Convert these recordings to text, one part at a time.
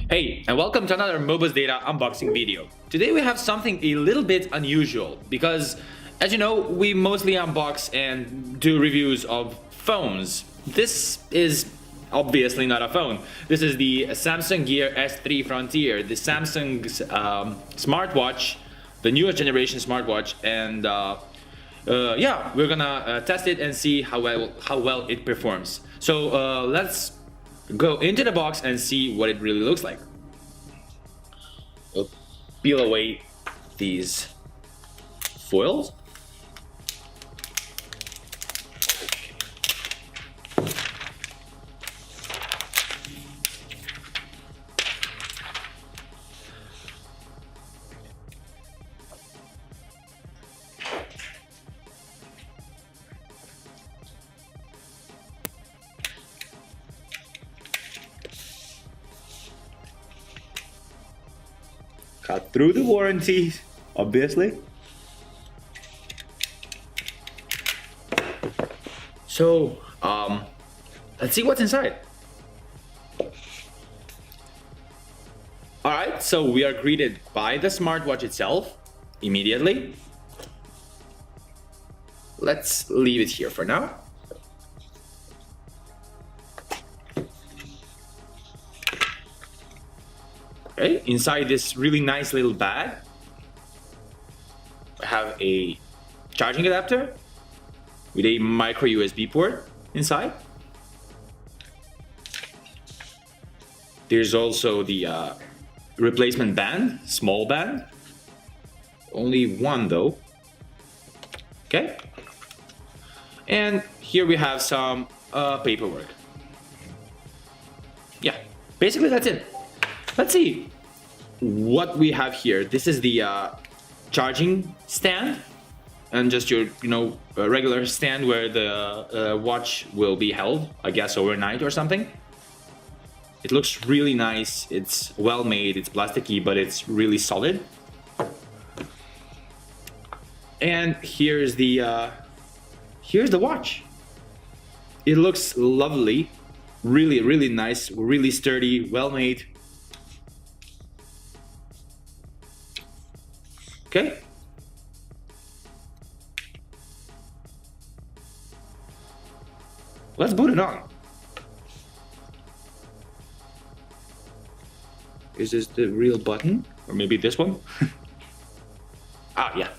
Hey, and welcome to another Mobus Data unboxing video. Today we have something a little bit unusual because, as you know, we mostly unbox and do reviews of phones. This is obviously not a phone. This is the Samsung Gear S3 Frontier, the Samsung's smartwatch, the newest generation smartwatch, and yeah, we're gonna test it and see how well it performs. So let's go into the box and see what it really looks like. We'll peel away these foils. Cut through the warranty, obviously. So, let's see what's inside. Alright, so we are greeted by the smartwatch itself immediately. Let's leave it here for now. Okay, inside this really nice little bag, I have a charging adapter with a micro USB port inside. There's also the replacement band, small band. Only one though. Okay. And here we have some paperwork. Yeah, basically that's it. Let's see what we have here. This is the charging stand, and just your regular stand where the watch will be held, I guess overnight or something. It looks really nice. It's well made. It's plasticky, but it's really solid. And here's the watch. It looks lovely, really nice, really sturdy, well made. Okay. Let's boot it on. Is this the real button? Or maybe this one? Ah, yeah.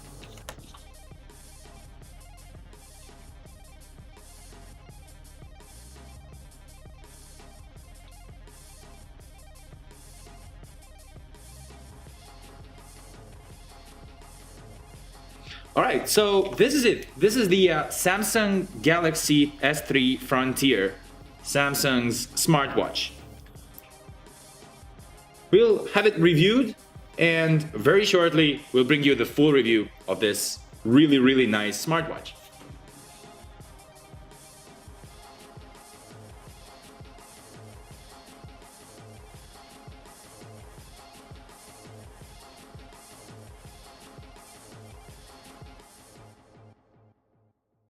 Alright, so this is it. This is the Samsung Galaxy S3 Frontier, Samsung's smartwatch. We'll have it reviewed, and very shortly we'll bring you the full review of this really nice smartwatch.